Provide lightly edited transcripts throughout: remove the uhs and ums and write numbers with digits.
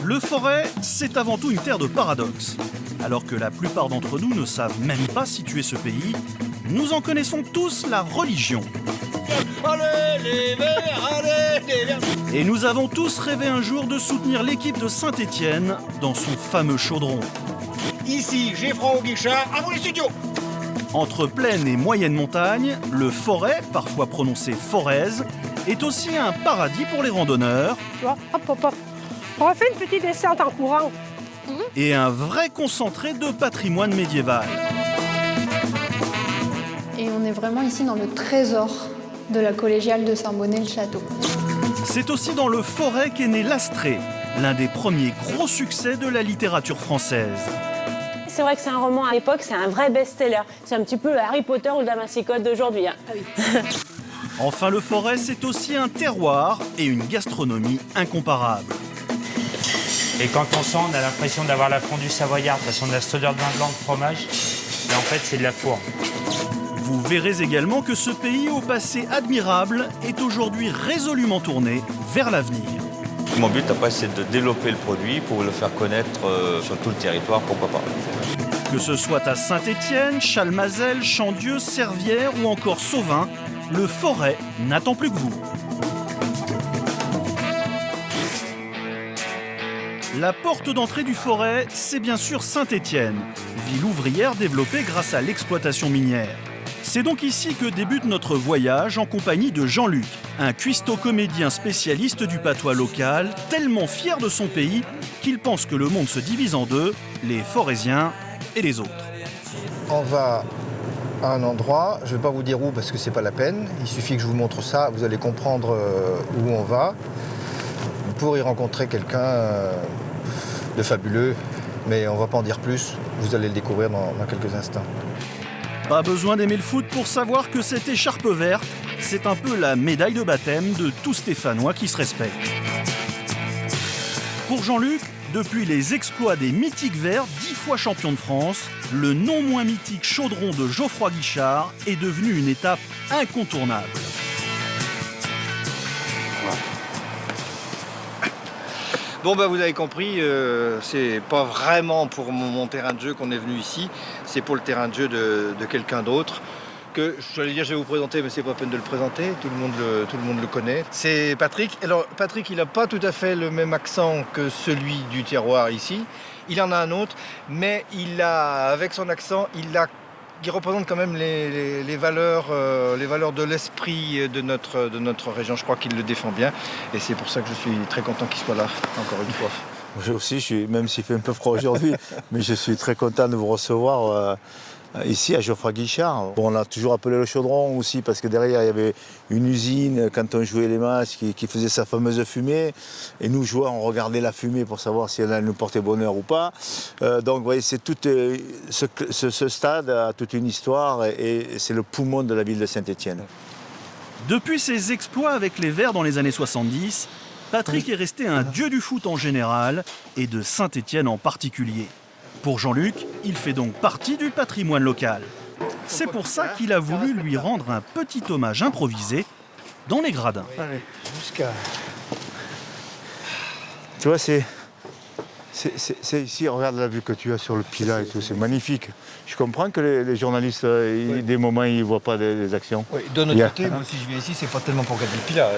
Le Forêt, c'est avant tout une terre de paradoxes. Alors que la plupart d'entre nous ne savent même pas situer ce pays, nous en connaissons tous la religion. Allez les Verts, allez les Verts. Et nous avons tous rêvé un jour de soutenir l'équipe de Saint-Étienne dans son fameux chaudron. Ici, Geoffroy Guichard, à vous les studios. Entre plaine et moyenne montagne, le Forêt, parfois prononcé Forez, est aussi un paradis pour les randonneurs. Tu vois, hop, hop, hop. On va faire une petite descente en courant. Et un vrai concentré de patrimoine médiéval. Et on est vraiment ici dans le trésor de la collégiale de Saint-Bonnet-le-Château. C'est aussi dans le Forêt qu'est né l'Astrée, l'un des premiers gros succès de la littérature française. C'est vrai que c'est un roman à l'époque, c'est un vrai best-seller. C'est un petit peu le Harry Potter ou le Da Vinci Code d'aujourd'hui. Hein. Ah oui. Enfin, le Forêt, c'est aussi un terroir et une gastronomie incomparables. Et quand on sent, on a l'impression d'avoir la fondue savoyarde, parce qu'on a cette odeur de vin blanc, de fromage. Mais en fait, c'est de la fourre. Vous verrez également que ce pays au passé admirable est aujourd'hui résolument tourné vers l'avenir. Mon but après c'est de développer le produit pour le faire connaître sur tout le territoire, pourquoi pas. Que ce soit à Saint-Étienne, Chalmazel, Chandieu, Servières ou encore Sauvin, le Forêt n'attend plus que vous. La porte d'entrée du Forêt, c'est bien sûr Saint-Étienne, ville ouvrière développée grâce à l'exploitation minière. C'est donc ici que débute notre voyage en compagnie de Jean-Luc, un cuistot-comédien spécialiste du patois local, tellement fier de son pays qu'il pense que le monde se divise en deux, les Forésiens et les autres. On va à un endroit, je ne vais pas vous dire où parce que c'est pas la peine, il suffit que je vous montre ça, vous allez comprendre où on va. Pour y rencontrer quelqu'un de fabuleux, mais on ne va pas en dire plus, vous allez le découvrir dans quelques instants. Pas besoin d'aimer le foot pour savoir que cette écharpe verte, c'est un peu la médaille de baptême de tout Stéphanois qui se respecte. Pour Jean-Luc, depuis les exploits des mythiques Verts, 10 fois champion de France, le non moins mythique chaudron de Geoffroy Guichard est devenu une étape incontournable. Bon bah vous avez compris, c'est pas vraiment pour mon terrain de jeu qu'on est venu ici, c'est pour le terrain de jeu de quelqu'un d'autre. Que j'allais dire je vais vous présenter, mais c'est pas peine de le présenter, tout le monde le connaît. C'est Patrick. Alors Patrick, il n'a pas tout à fait le même accent que celui du terroir ici. Il en a un autre, mais avec son accent, il représente quand même les valeurs de l'esprit de notre région. Je crois qu'il le défend bien et c'est pour ça que je suis très content qu'il soit là, encore une fois. Moi aussi, même s'il fait un peu froid aujourd'hui, mais je suis très content de vous recevoir ici à Geoffroy Guichard. Bon, on l'a toujours appelé le chaudron aussi parce que derrière il y avait une usine quand on jouait les matchs qui faisait sa fameuse fumée. Et nous joueurs, on regardait la fumée pour savoir si elle allait nous porter bonheur ou pas. Donc vous voyez, c'est ce stade a toute une histoire et c'est le poumon de la ville de Saint-Étienne. Depuis ses exploits avec les Verts dans les années 70, Patrick est resté un dieu du foot en général et de Saint-Étienne en particulier. Pour Jean-Luc, il fait donc partie du patrimoine local. C'est pour ça qu'il a voulu lui rendre un petit hommage improvisé dans les gradins. Allez, jusqu'à... Tu vois, c'est ici, regarde la vue que tu as sur le Pilat et tout, c'est magnifique. Je comprends que les journalistes, des moments, ils ne voient pas des actions. Oui, de notre côté, moi si je viens ici, c'est pas tellement pour regarder le Pilat.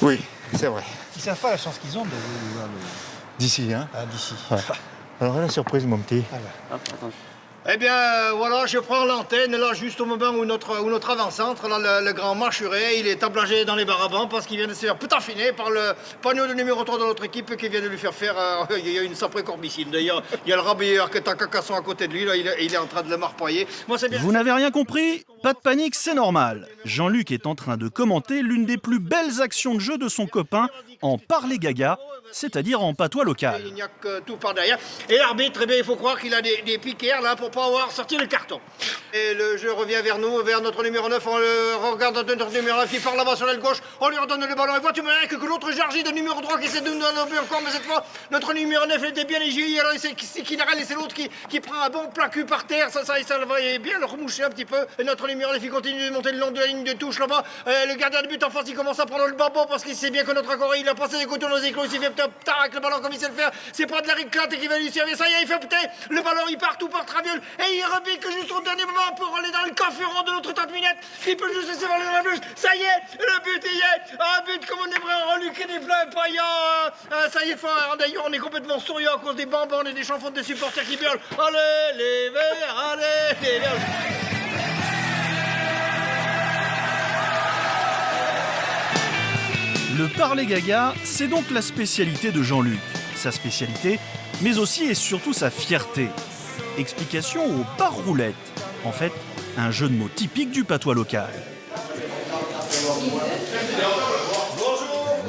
Oui, c'est vrai. Ils savent pas la chance qu'ils ont de voir D'ici, hein. d'ici. Ouais. Alors la surprise, mon petit. Eh bien, voilà, je prends l'antenne, là, juste au moment où notre avant-centre, là, le grand Marchuret, il est ablagé dans les barabans parce qu'il vient de se faire pétaffiner par le panneau de numéro 3 de notre équipe qui vient de lui faire il y a une saprée corbicine. D'ailleurs, il y a le rabilleur qui est à Cacasson à côté de lui, là, il est en train de le marpailler. Moi, c'est bien. Vous n'avez rien compris? Pas de panique, c'est normal. Jean-Luc est en train de commenter l'une des plus belles actions de jeu de son copain en parler gaga, c'est-à-dire en patois local. Il n'y a que tout par derrière. Et l'arbitre, eh bien, il faut croire qu'il a des piquères là pour pas avoir sorti le carton. Et le jeu revient vers nous, vers notre numéro 9. On le regarde notre numéro 9 qui part là-bas sur l'aile gauche. On lui redonne le ballon. Et vois-tu que l'autre Jargy de numéro 3 qui essaie de nous enlever encore. Mais cette fois, notre numéro 9 était bien léger. Alors c'est Kinarel et c'est l'autre qui prend un bon plat cul par terre. Ça va bien le remoucher un petit peu. Et notre les murs, les filles continuent de monter le long de la ligne de touche là-bas. Le gardien de but en face, il commence à prendre le bambou parce qu'il sait bien que notre accord, il a passé des coups dans nos éclos, il s'est fait avec le ballon comme il sait le faire. C'est pas de la réclate qui va lui servir. Ça y est, il fait péter. Le ballon, il part tout par Traviole et il repique juste au dernier moment pour aller dans le coffre de notre tante Minette. Il peut juste laisser voler dans la bouche. Ça y est, le but y est. Un but comme on aimerait en reluquer des pleins paillants. Ça y est, d'ailleurs, on est complètement souriant à cause des bambins et des chansons des supporters qui hurlent. Allez, les Verts, allez, les Verts. Le parler gaga, c'est donc la spécialité de Jean-Luc. Sa spécialité, mais aussi et surtout sa fierté. Explication au bar roulette. En fait, un jeu de mots typique du patois local.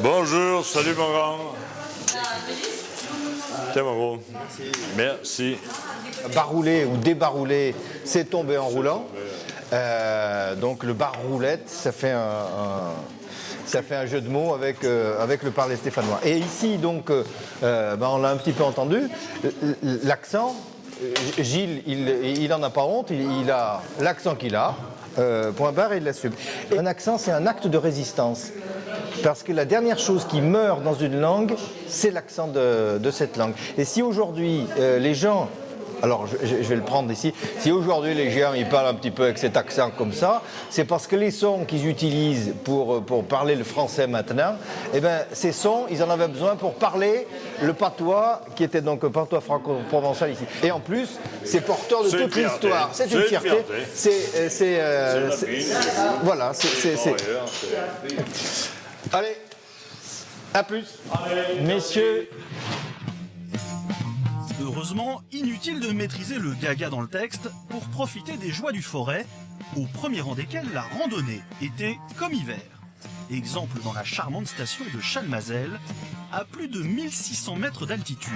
Bonjour, salut mon grand. Tiens mon gros. Merci. Barouler ou débarouler, c'est tomber en roulant. Donc le bar roulette, ça fait un jeu de mots avec le parler stéphanois. Et ici, donc, on l'a un petit peu entendu, l'accent, Gilles, il en a pas honte, il a l'accent qu'il a, point barre, et il l'assume. Un accent, c'est un acte de résistance. Parce que la dernière chose qui meurt dans une langue, c'est l'accent de cette langue. Et si aujourd'hui, les gens... Alors, je vais le prendre ici. Si aujourd'hui les gens ils parlent un petit peu avec cet accent comme ça, c'est parce que les sons qu'ils utilisent pour parler le français maintenant, eh ben, ces sons, ils en avaient besoin pour parler le patois, qui était donc un patois franco-provençal ici. Et en plus, c'est porteur de toute l'histoire. C'est une fierté. Voilà, Allez, à plus. Allez, messieurs. Heureusement, inutile de maîtriser le gaga dans le texte pour profiter des joies du forêt, au premier rang desquelles la randonnée, été comme hiver. Exemple dans la charmante station de Chalmazel, à plus de 1600 mètres d'altitude.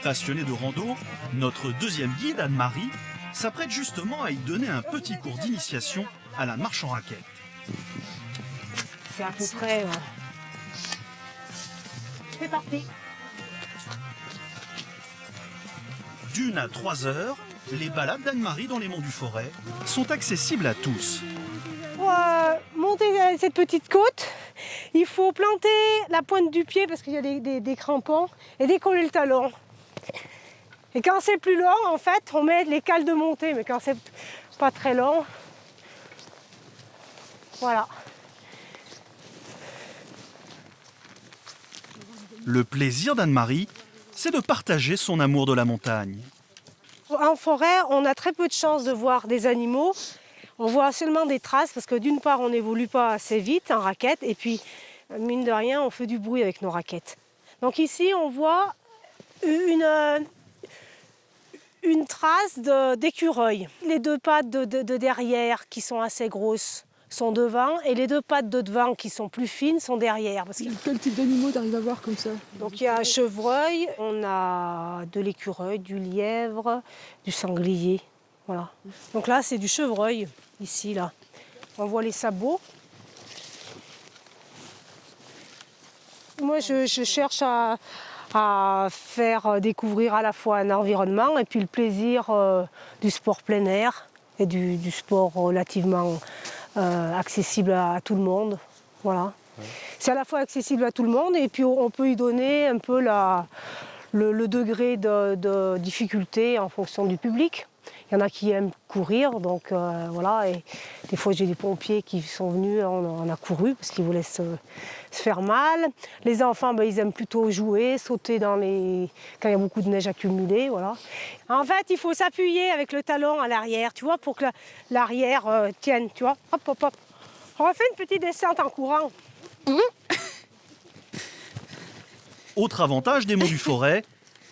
Passionnée de rando, notre deuxième guide, Anne-Marie, s'apprête justement à y donner un petit cours d'initiation à la marche en raquette. C'est à peu près... C'est parti. D'1 à 3 heures, les balades d'Anne-Marie dans les monts du Forêt sont accessibles à tous. Pour monter cette petite côte, il faut planter la pointe du pied parce qu'il y a des crampons et décoller le talon. Et quand c'est plus long, en fait, on met les cales de montée, mais quand c'est pas très long, voilà. Le plaisir d'Anne-Marie, c'est de partager son amour de la montagne. En forêt, on a très peu de chances de voir des animaux. On voit seulement des traces parce que d'une part, on n'évolue pas assez vite en raquette et puis, mine de rien, on fait du bruit avec nos raquettes. Donc ici, on voit une trace d'écureuil. Les deux pattes de derrière qui sont assez grosses sont devant et les deux pattes de devant qui sont plus fines sont derrière. Parce que... Quel type d'animaux t'arrives à voir comme ça? Donc il y a un chevreuil, on a de l'écureuil, du lièvre, du sanglier. Voilà. Donc là c'est du chevreuil, ici là. On voit les sabots. Moi je cherche à faire découvrir à la fois un environnement et puis le plaisir du sport plein air et du sport relativement accessible à tout le monde. Voilà. Ouais. C'est à la fois accessible à tout le monde et puis on peut y donner un peu le degré de difficulté en fonction du public. Il y en a qui aiment courir, donc voilà. Et des fois j'ai des pompiers qui sont venus, on a couru parce qu'ils voulaient se faire mal. Les enfants, ils aiment plutôt jouer, sauter quand il y a beaucoup de neige accumulée, voilà. En fait, il faut s'appuyer avec le talon à l'arrière, tu vois, pour que l'arrière tienne, tu vois. Hop, hop, hop. On refait une petite descente en courant. Autre avantage des monts du Forêt,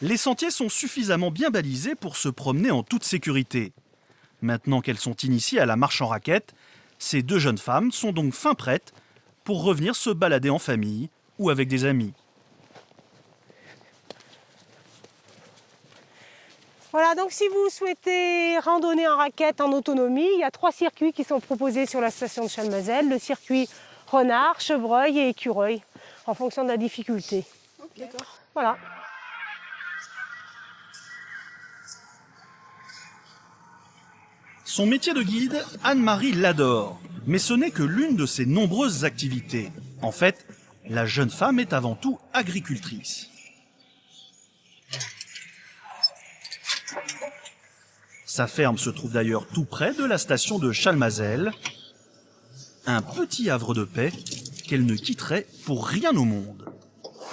les sentiers sont suffisamment bien balisés pour se promener en toute sécurité. Maintenant qu'elles sont initiées à la marche en raquette, ces deux jeunes femmes sont donc fin prêtes pour revenir se balader en famille ou avec des amis. Voilà, donc si vous souhaitez randonner en raquette en autonomie, il y a 3 circuits qui sont proposés sur la station de Chalmazel. Le circuit renard, chevreuil et écureuil, en fonction de la difficulté. Okay. D'accord. Voilà. Son métier de guide, Anne-Marie l'adore. Mais ce n'est que l'une de ses nombreuses activités. En fait, la jeune femme est avant tout agricultrice. Sa ferme se trouve d'ailleurs tout près de la station de Chalmazel. Un petit havre de paix qu'elle ne quitterait pour rien au monde.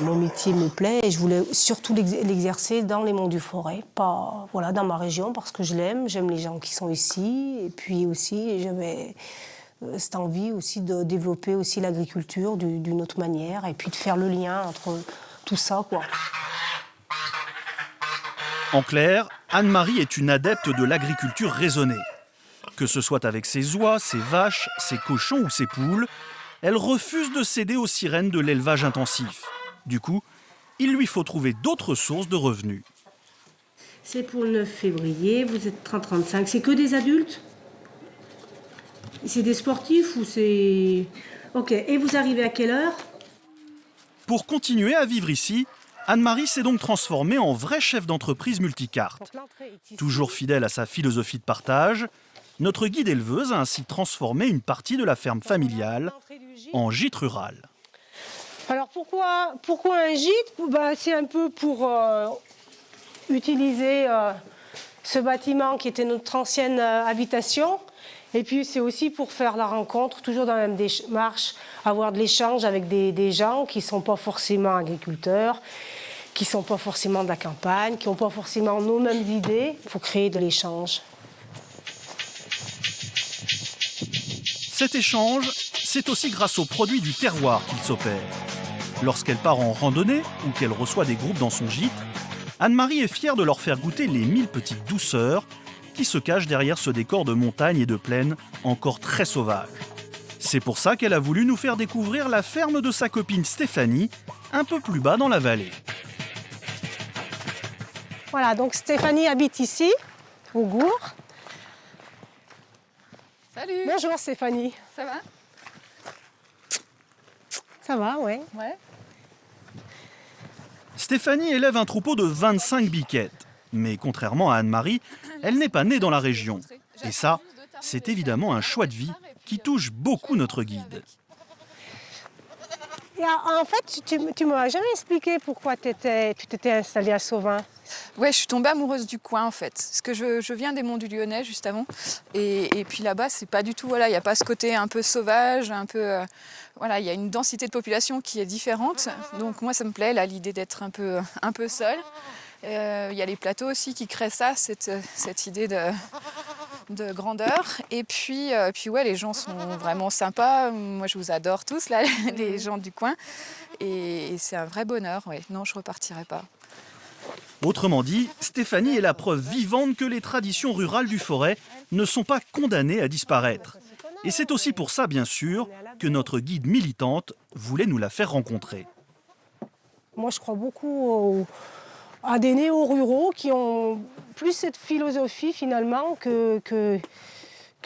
Mon métier me plaît et je voulais surtout l'exercer dans les monts du Forêt, pas voilà, dans ma région parce que j'aime les gens qui sont ici et puis aussi j'avais cette envie aussi de développer aussi l'agriculture d'une autre manière et puis de faire le lien entre tout ça, quoi. En clair, Anne-Marie est une adepte de l'agriculture raisonnée. Que ce soit avec ses oies, ses vaches, ses cochons ou ses poules, elle refuse de céder aux sirènes de l'élevage intensif. Du coup, il lui faut trouver d'autres sources de revenus. C'est pour le 9 février, vous êtes 30-35. C'est que des adultes? C'est des sportifs ou c'est... Ok, et vous arrivez à quelle heure? Pour continuer à vivre ici, Anne-Marie s'est donc transformée en vrai chef d'entreprise multicarte. Toujours fidèle à sa philosophie de partage, notre guide éleveuse a ainsi transformé une partie de la ferme familiale en gîte rural. Alors pourquoi un gîte? C'est un peu pour utiliser ce bâtiment qui était notre ancienne habitation. Et puis c'est aussi pour faire la rencontre, toujours dans la même démarche, avoir de l'échange avec des gens qui ne sont pas forcément agriculteurs, qui ne sont pas forcément de la campagne, qui n'ont pas forcément nos mêmes idées. Il faut créer de l'échange. Cet échange, c'est aussi grâce aux produits du terroir qu'il s'opère. Lorsqu'elle part en randonnée ou qu'elle reçoit des groupes dans son gîte, Anne-Marie est fière de leur faire goûter les 1000 petites douceurs qui se cachent derrière ce décor de montagne et de plaine encore très sauvage. C'est pour ça qu'elle a voulu nous faire découvrir la ferme de sa copine Stéphanie, un peu plus bas dans la vallée. Voilà, donc Stéphanie habite ici, au Gour. Salut. Bonjour Stéphanie. Ça va? Ça va, ouais. Ouais. Stéphanie élève un troupeau de 25 biquettes. Mais contrairement à Anne-Marie, elle n'est pas née dans la région. Et ça, c'est évidemment un choix de vie qui touche beaucoup notre guide. Et en fait, tu ne m'as jamais expliqué pourquoi tu t'étais installée à Sauvin. Ouais, je suis tombée amoureuse du coin en fait. Parce que je viens des Monts du Lyonnais juste avant. Et puis là-bas, c'est pas du tout, voilà, il n'y a pas ce côté un peu sauvage, un peu. Voilà, il y a une densité de population qui est différente. Donc moi, ça me plaît, là, l'idée d'être un peu seule. Il y a les plateaux aussi qui créent ça, cette idée de grandeur. Et puis ouais, les gens sont vraiment sympas. Moi, je vous adore tous, là, les gens du coin. Et c'est un vrai bonheur. Ouais. Non, je ne repartirai pas. Autrement dit, Stéphanie est la preuve vivante que les traditions rurales du Forêt ne sont pas condamnées à disparaître. Et c'est aussi pour ça, bien sûr, que notre guide militante voulait nous la faire rencontrer. Moi, je crois beaucoup à des néo-ruraux qui ont plus cette philosophie, finalement, que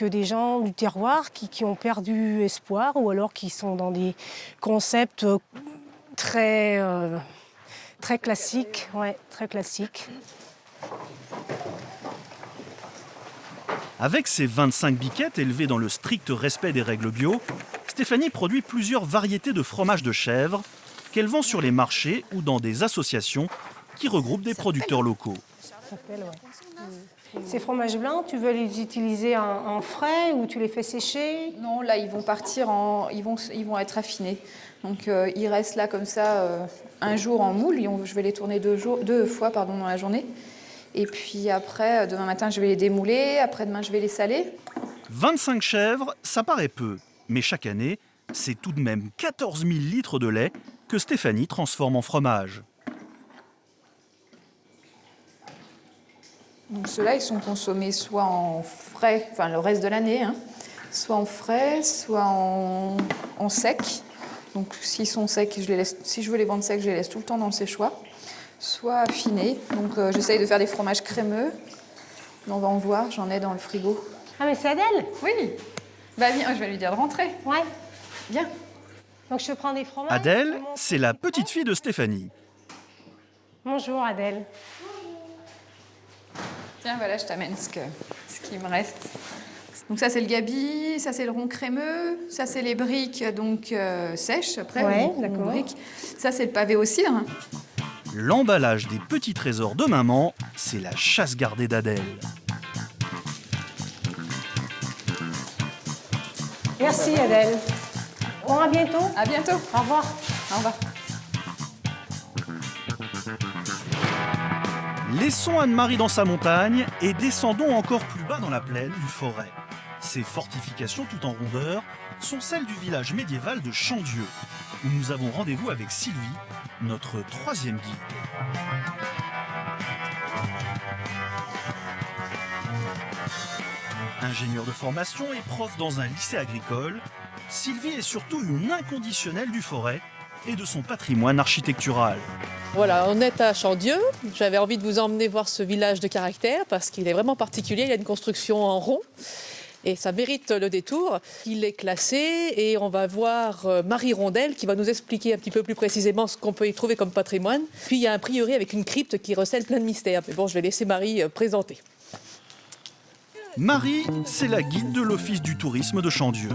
des gens du terroir qui ont perdu espoir ou alors qui sont dans des concepts très classiques. Ouais, très classiques. Avec ses 25 biquettes élevées dans le strict respect des règles bio, Stéphanie produit plusieurs variétés de fromage de chèvre qu'elle vend sur les marchés ou dans des associations qui regroupent des producteurs locaux. Ces fromages blancs, tu veux les utiliser en frais ou tu les fais sécher? Non, là, ils vont partir ils vont être affinés. Donc, ils restent là comme ça un jour en moule. Je vais les tourner deux fois dans la journée. Et puis après, demain matin, je vais les démouler. Après-demain, je vais les saler. 25 chèvres, ça paraît peu. Mais chaque année, c'est tout de même 14 000 litres de lait que Stéphanie transforme en fromage. Donc ceux-là, ils sont consommés soit en frais, enfin le reste de l'année, soit en frais, soit en sec. Donc s'ils sont secs, si je veux les vendre secs, je les laisse tout le temps dans le séchoir. Soit affinés. Donc j'essaye de faire des fromages crémeux. On va en voir, j'en ai dans le frigo. Ah mais c'est Adèle? Oui. Bah viens, je vais lui dire de rentrer. Ouais. Viens. Donc je prends des fromages. Adèle, c'est la petite fille de Stéphanie. Bonjour Adèle. Tiens, voilà, je t'amène ce qui me reste. Donc ça c'est le gabi, ça c'est le rond crémeux, ça c'est les briques donc sèches après, Ouais, les d'accord. briques. Ça c'est le pavé au cidre. L'emballage des petits trésors de maman, c'est la chasse gardée d'Adèle. Merci Adèle. Bon, à bientôt. À bientôt. Au revoir. Au revoir. Laissons Anne-Marie dans sa montagne et descendons encore plus bas dans la plaine du Forêt. Ces fortifications tout en rondeur sont celles du village médiéval de Chandieu, où nous avons rendez-vous avec Sylvie, notre troisième guide. Ingénieure de formation et prof dans un lycée agricole, Sylvie est surtout une inconditionnelle du Forêt et de son patrimoine architectural. Voilà, on est à Chandieu. J'avais envie de vous emmener voir ce village de caractère parce qu'il est vraiment particulier. Il a une construction en rond et ça mérite le détour. Il est classé et on va voir Marie Rondel qui va nous expliquer un petit peu plus précisément ce qu'on peut y trouver comme patrimoine. Puis il y a un prieuré avec une crypte qui recèle plein de mystères. Mais bon, je vais laisser Marie présenter. Marie, c'est la guide de l'Office du tourisme de Chandieu.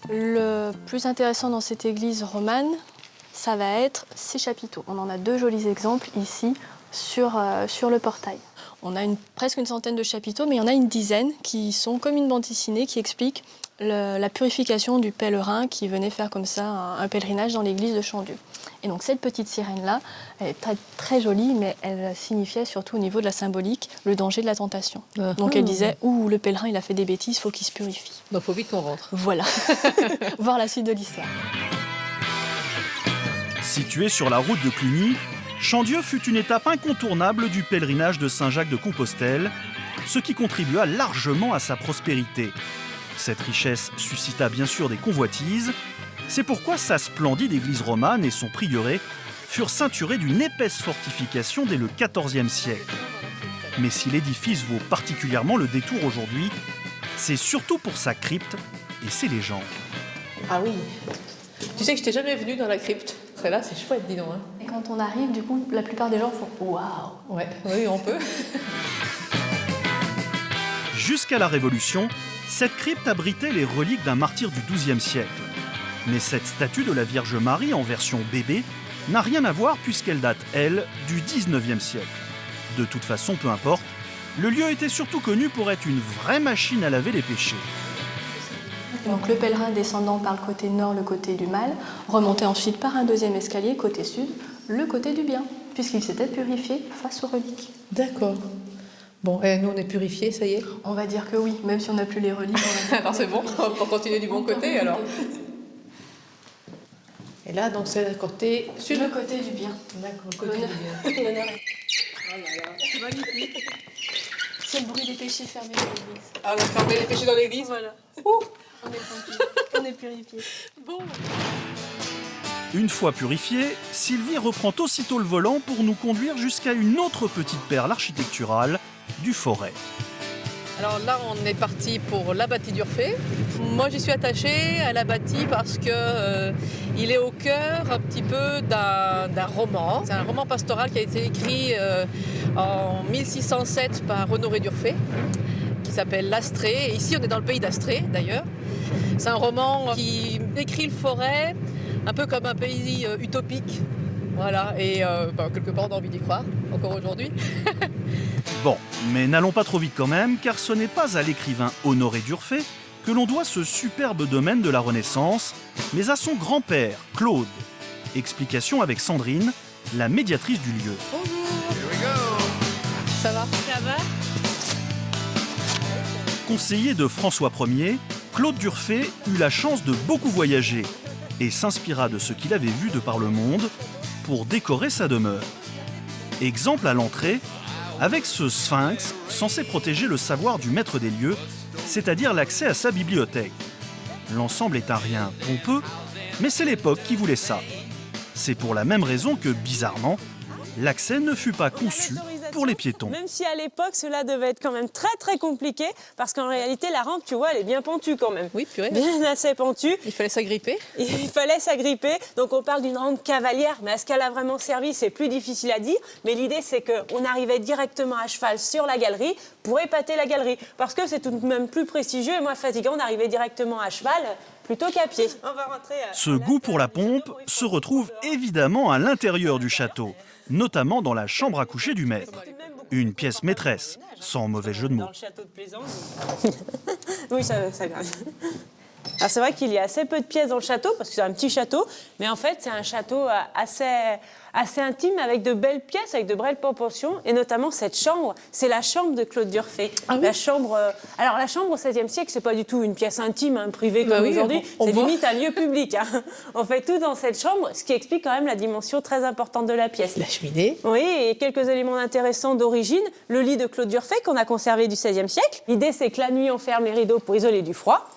Le plus intéressant dans cette église romane, ça va être ses chapiteaux. On en a 2 jolis exemples ici sur le portail. On a presque une centaine de chapiteaux, mais il y en a une dizaine qui sont comme une bande dessinée qui explique la purification du pèlerin qui venait faire comme ça un pèlerinage dans l'église de Chandieu. Et donc cette petite sirène-là, elle est très, très jolie, mais elle signifiait surtout au niveau de la symbolique le danger de la tentation. Donc elle disait « Ouh, le pèlerin, il a fait des bêtises, il faut qu'il se purifie ». Donc il faut vite qu'on rentre. Voilà, voir la suite de l'histoire. Située sur la route de Cluny, Chandieu fut une étape incontournable du pèlerinage de Saint-Jacques-de-Compostelle, ce qui contribua largement à sa prospérité. Cette richesse suscita bien sûr des convoitises. C'est pourquoi sa splendide église romane et son prieuré furent ceinturés d'une épaisse fortification dès le XIVe siècle. Mais si l'édifice vaut particulièrement le détour aujourd'hui, c'est surtout pour sa crypte et ses légendes. Ah oui. Tu sais que je t'ai jamais venue dans la crypte. Celle-là, c'est chouette, dis donc. Hein. Et quand on arrive, du coup, la plupart des gens font « Waouh ». Ouais, oui, on peut. Jusqu'à la Révolution, cette crypte abritait les reliques d'un martyr du XIIe siècle. Mais cette statue de la Vierge Marie en version bébé n'a rien à voir puisqu'elle date, elle, du XIXe siècle. De toute façon, peu importe, le lieu était surtout connu pour être une vraie machine à laver les péchés. Donc le pèlerin descendant par le côté nord, le côté du mal, remontait ensuite par un deuxième escalier, côté sud, le côté du bien, puisqu'il s'était purifié face aux reliques. D'accord. Bon, et nous on est purifiés, ça y est? On va dire que oui, même si on n'a plus les reliques. Alors c'est bon, on peut continuer du bon côté alors. Et là, donc c'est le côté sud. Le côté du bien. D'accord, le côté du bien. L'honneur. Oh là là, c'est magnifique. C'est le bruit des péchés fermés dans l'église. Ah, on a fermé les péchés dans l'église? Voilà. Ouh. On est tranquille, on est purifié. Bon. Une fois purifiée, Sylvie reprend aussitôt le volant pour nous conduire jusqu'à une autre petite perle architecturale du Forêt. Alors là, on est parti pour l'abbatier d'Urfé. Moi, j'y suis attachée à l'abbatier parce que il est au cœur un petit peu d'un roman. C'est un roman pastoral qui a été écrit en 1607 par Honoré d'Urfé, qui s'appelle L'Astrée. Et ici, on est dans le pays d'Astrée, d'ailleurs. C'est un roman qui décrit le Forêt un peu comme un pays utopique. Voilà, et quelque part, on a envie d'y croire, encore aujourd'hui. Bon, mais n'allons pas trop vite quand même, car ce n'est pas à l'écrivain Honoré d'Urfé que l'on doit ce superbe domaine de la Renaissance, mais à son grand-père, Claude. Explication avec Sandrine, la médiatrice du lieu. Bonjour. Ça va? Ça va. Conseiller de François Ier, Claude d'Urfé eut la chance de beaucoup voyager et s'inspira de ce qu'il avait vu de par le monde pour décorer sa demeure. Exemple à l'entrée, avec ce sphinx censé protéger le savoir du maître des lieux, c'est-à-dire l'accès à sa bibliothèque. L'ensemble est un rien pompeux, mais c'est l'époque qui voulait ça. C'est pour la même raison que, bizarrement, l'accès ne fut pas conçu pour les piétons. Même si à l'époque, cela devait être quand même très compliqué, parce qu'en réalité, la rampe, tu vois, elle est bien pentue quand même. Oui, purée. Bien assez pentue. Il fallait s'agripper. Il fallait s'agripper. Donc on parle d'une rampe cavalière, mais est-ce qu'elle a vraiment servi? C'est plus difficile à dire. Mais l'idée, c'est qu'on arrivait directement à cheval sur la galerie pour épater la galerie. Parce que c'est tout de même plus prestigieux et moins fatigant d'arriver directement à cheval plutôt qu'à pied. On va rentrer Ce goût pour la pompe se retrouve évidemment à l'intérieur du château, notamment dans la chambre à coucher du maître. Une pièce maîtresse, sans mauvais jeu de mots. Dans le château de Plaisance. Oui, ça gagne. Alors c'est vrai qu'il y a assez peu de pièces dans le château, parce que c'est un petit château, mais en fait c'est un château assez intime, avec de belles pièces, avec de belles proportions, et notamment cette chambre, c'est la chambre de Claude Durfé. Ah oui. La chambre au XVIe siècle, c'est pas du tout une pièce intime, privée comme aujourd'hui, c'est limite un lieu public. Hein. On fait tout dans cette chambre, ce qui explique quand même la dimension très importante de la pièce. La cheminée. Oui, et quelques éléments intéressants d'origine, le lit de Claude Durfé qu'on a conservé du XVIe siècle. L'idée c'est que la nuit on ferme les rideaux pour isoler du froid.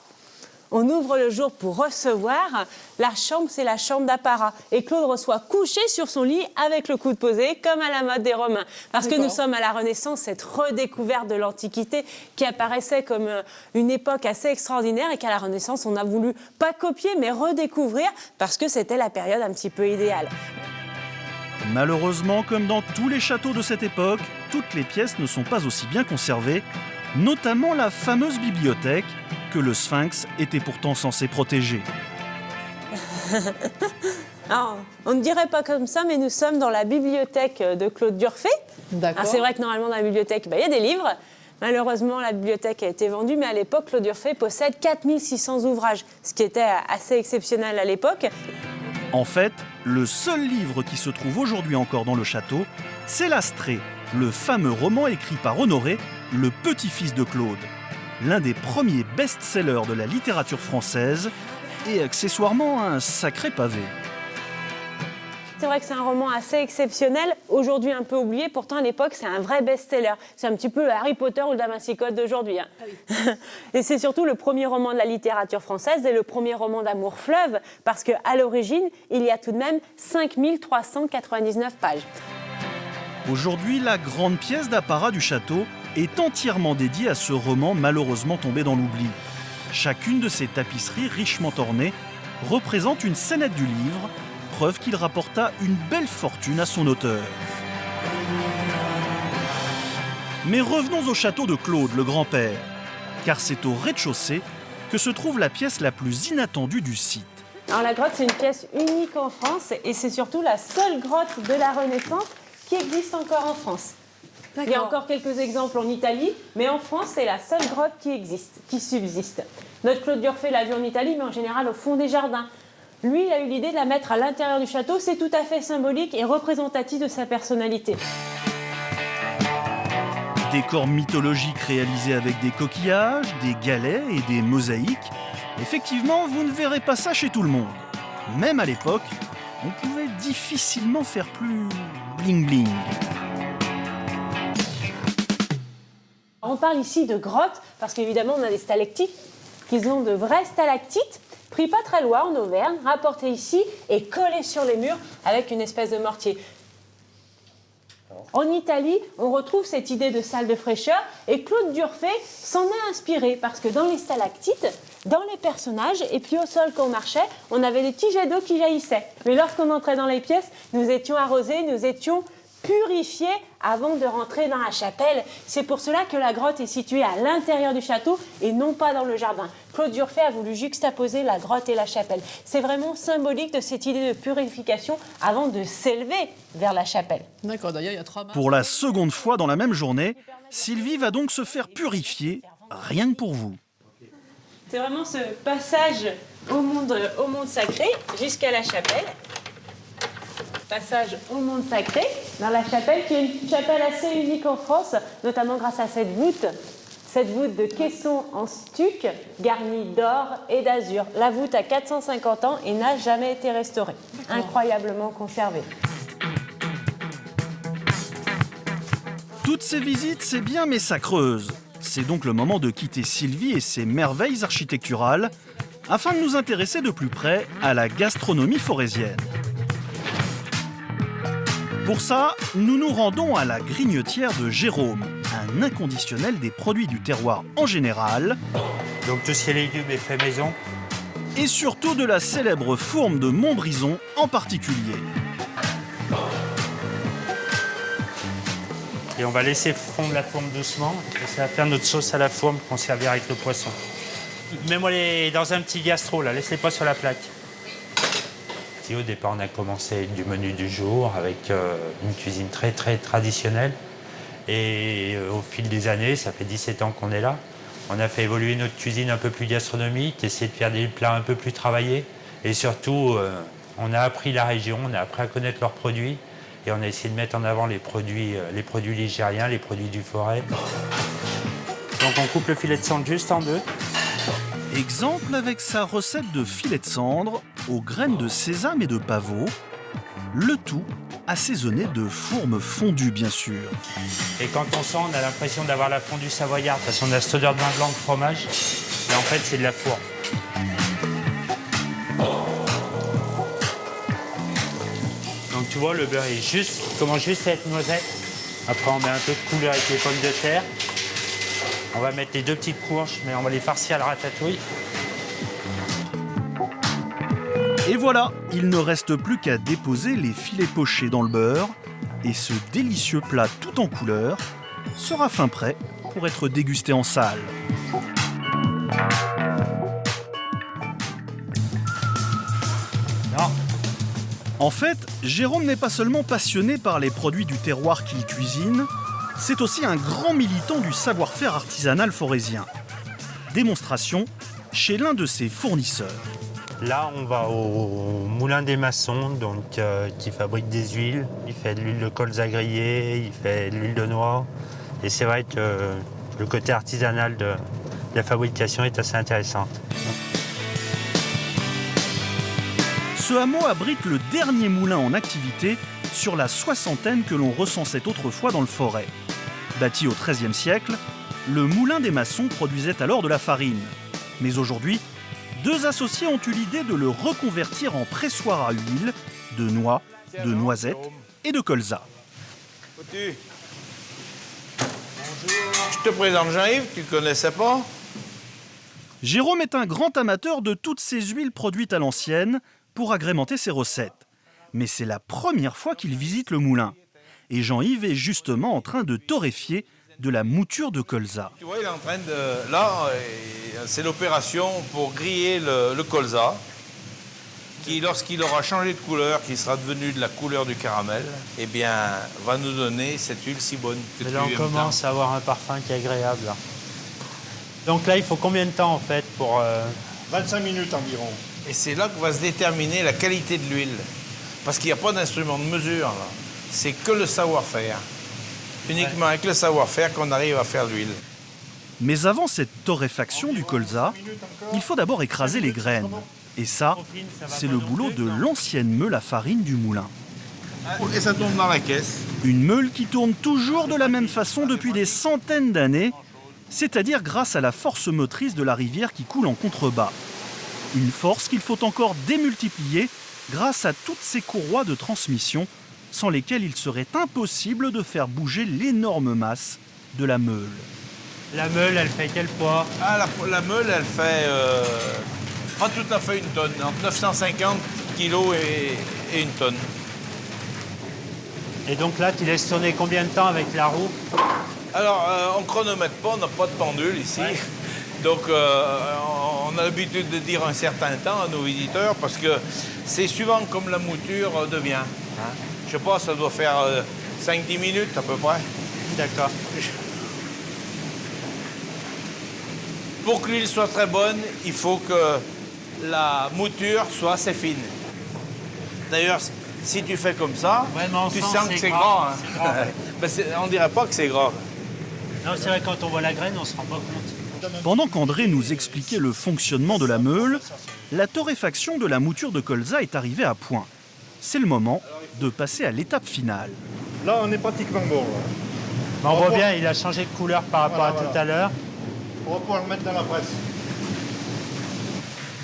On ouvre le jour pour recevoir. La chambre, c'est la chambre d'apparat. Et Claude reçoit couché sur son lit avec le coude posé, comme à la mode des Romains. Parce que nous sommes à la Renaissance, cette redécouverte de l'Antiquité qui apparaissait comme une époque assez extraordinaire et qu'à la Renaissance, on a voulu pas copier, mais redécouvrir parce que c'était la période un petit peu idéale. Malheureusement, comme dans tous les châteaux de cette époque, toutes les pièces ne sont pas aussi bien conservées, notamment la fameuse bibliothèque que le Sphinx était pourtant censé protéger. Alors, on ne dirait pas comme ça, mais nous sommes dans la bibliothèque de Claude Durfé. D'accord. C'est vrai que normalement dans la bibliothèque, il y a des livres. Malheureusement, la bibliothèque a été vendue, mais à l'époque, Claude Durfé possède 4600 ouvrages, ce qui était assez exceptionnel à l'époque. En fait, le seul livre qui se trouve aujourd'hui encore dans le château, c'est l'Astrée, le fameux roman écrit par Honoré, le petit-fils de Claude. L'un des premiers best-sellers de la littérature française et accessoirement un sacré pavé. C'est vrai que c'est un roman assez exceptionnel, aujourd'hui un peu oublié, pourtant à l'époque c'est un vrai best-seller. C'est un petit peu le Harry Potter ou le Da Vinci Code d'aujourd'hui. Hein. Ah oui. Et c'est surtout le premier roman de la littérature française et le premier roman d'amour fleuve, parce qu'à l'origine, il y a tout de même 5399 pages. Aujourd'hui, la grande pièce d'apparat du château est entièrement dédiée à ce roman malheureusement tombé dans l'oubli. Chacune de ces tapisseries richement ornées représente une scénette du livre, preuve qu'il rapporta une belle fortune à son auteur. Mais revenons au château de Claude, le grand-père, car c'est au rez-de-chaussée que se trouve la pièce la plus inattendue du site. Alors la grotte, c'est une pièce unique en France et c'est surtout la seule grotte de la Renaissance qui existe encore en France. Il y a encore quelques exemples en Italie, mais en France, c'est la seule grotte qui existe, qui subsiste. Notre Claude Durfé l'a vue en Italie, mais en général au fond des jardins. Lui, il a eu l'idée de la mettre à l'intérieur du château, c'est tout à fait symbolique et représentatif de sa personnalité. Décor mythologique réalisé avec des coquillages, des galets et des mosaïques. Effectivement, vous ne verrez pas ça chez tout le monde. Même à l'époque, on pouvait difficilement faire plus bling-bling. On parle ici de grottes, parce qu'évidemment, on a des stalactites qui sont de vrais stalactites, pris pas très loin en Auvergne, rapportés ici et collés sur les murs avec une espèce de mortier. En Italie, on retrouve cette idée de salle de fraîcheur et Claude Durfé s'en a inspiré parce que dans les stalactites, dans les personnages et puis au sol quand on marchait, on avait des petits jets d'eau qui jaillissaient. Mais lorsqu'on entrait dans les pièces, nous étions arrosés, nous étions purifiés avant de rentrer dans la chapelle. C'est pour cela que la grotte est située à l'intérieur du château et non pas dans le jardin. Claude Durfé a voulu juxtaposer la grotte et la chapelle. C'est vraiment symbolique de cette idée de purification avant de s'élever vers la chapelle. D'accord, d'ailleurs, il y a 3 Pour la seconde fois dans la même journée, Sylvie va donc se faire purifier, rien que pour vous. C'est vraiment ce passage au monde sacré jusqu'à la chapelle. Passage au monde sacré dans la chapelle, qui est une chapelle assez unique en France, notamment grâce à cette voûte de caisson en stuc garnie d'or et d'azur. La voûte a 450 ans et n'a jamais été restaurée, incroyablement conservée. Toutes ces visites, c'est bien, mais ça creuse. C'est donc le moment de quitter Sylvie et ses merveilles architecturales afin de nous intéresser de plus près à la gastronomie forésienne. Pour ça, nous nous rendons à la Grignetière de Jérôme, un inconditionnel des produits du terroir en général. Donc tout ce qui est légumes est fait maison. Et surtout de la célèbre fourme de Montbrison en particulier. Et on va laisser fondre la fourme doucement. Et ça va faire notre sauce à la fourme qu'on servira avec le poisson. Mets-moi les dans un petit gastro, là. Laisse-les pas sur la plaque. Et au départ, on a commencé du menu du jour avec une cuisine très, très traditionnelle. Et au fil des années, ça fait 17 ans qu'on est là, on a fait évoluer notre cuisine un peu plus gastronomique, essayer de faire des plats un peu plus travaillés. Et surtout, on a appris la région, on a appris à connaître leurs produits. Et on a essayé de mettre en avant les produits ligériens, les produits du forêt. Donc on coupe le filet de cendre juste en deux. Exemple avec sa recette de filet de cendre aux graines de sésame et de pavot, le tout assaisonné de fourme fondue bien sûr. Et quand on sent, on a l'impression d'avoir la fondue savoyarde, parce qu'on a cette odeur de vin blanc de fromage, et en fait c'est de la fourme. Donc tu vois, le beurre est juste, il commence juste à être noisette. Après on met un peu de couleur avec les pommes de terre. On va mettre les 2 petites courges, mais on va les farcir à la ratatouille. Et voilà, il ne reste plus qu'à déposer les filets pochés dans le beurre et ce délicieux plat tout en couleur sera fin prêt pour être dégusté en salle. Non. En fait, Jérôme n'est pas seulement passionné par les produits du terroir qu'il cuisine, c'est aussi un grand militant du savoir-faire artisanal forésien. Démonstration chez l'un de ses fournisseurs. Là, on va au Moulin des Maçons, donc, qui fabrique des huiles. Il fait de l'huile de colza grillée, il fait de l'huile de noix. Et c'est vrai que le côté artisanal de la fabrication est assez intéressant. Ce hameau abrite le dernier moulin en activité sur la soixantaine que l'on recensait autrefois dans le Forêt. Bâti au XIIIe siècle, le Moulin des Maçons produisait alors de la farine. Mais aujourd'hui, 2 associés ont eu l'idée de le reconvertir en pressoir à huile, de noix, de noisettes et de colza. Bonjour. Je te présente Jean-Yves, tu ne connaissais pas? Jérôme est un grand amateur de toutes ces huiles produites à l'ancienne pour agrémenter ses recettes. Mais c'est la première fois qu'il visite le moulin. Et Jean-Yves est justement en train de torréfier de la mouture de colza. Tu vois, il est en train de... Là, c'est l'opération pour griller le colza, qui, lorsqu'il aura changé de couleur, qui sera devenu de la couleur du caramel, eh bien, va nous donner cette huile si bonne que là, on commence à avoir un parfum qui est agréable. Là. Donc là, il faut combien de temps, en fait, pour... 25 minutes environ. Et c'est là que va se déterminer la qualité de l'huile. Parce qu'il n'y a pas d'instrument de mesure, là. C'est que le savoir-faire. Uniquement avec le savoir-faire qu'on arrive à faire l'huile. Mais avant cette torréfaction du colza, il faut d'abord écraser les graines. Et ça, c'est le boulot de l'ancienne meule à farine du moulin. Et ça tombe dans la caisse. Une meule qui tourne toujours de la même façon depuis des centaines d'années, c'est-à-dire grâce à la force motrice de la rivière qui coule en contrebas. Une force qu'il faut encore démultiplier grâce à toutes ces courroies de transmission sans lesquelles il serait impossible de faire bouger l'énorme masse de la meule. La meule, elle fait quel poids? La meule, elle fait pas tout à fait une tonne, entre 950 kilos et une tonne. Et donc là, tu laisses tourner combien de temps avec la roue? Alors, on ne chronomètre pas, on n'a pas de pendule ici. Ouais. Donc, on a l'habitude de dire un certain temps à nos visiteurs parce que c'est suivant comme la mouture devient. Hein? Je sais pas, ça doit faire 5-10 minutes à peu près. D'accord. Pour que l'huile soit très bonne, il faut que la mouture soit assez fine. D'ailleurs, si tu fais comme ça, tu sens que c'est gras. Hein? Ben, on ne dirait pas que c'est gras. Non, c'est vrai, quand on voit la graine, on ne se rend pas compte. Pendant qu'André nous expliquait le fonctionnement de la meule, la torréfaction de la mouture de colza est arrivée à point. C'est le moment de passer à l'étape finale. Là, on est pratiquement bon. On voit bien, il a changé de couleur par rapport à tout à l'heure. On va pouvoir le mettre dans la presse.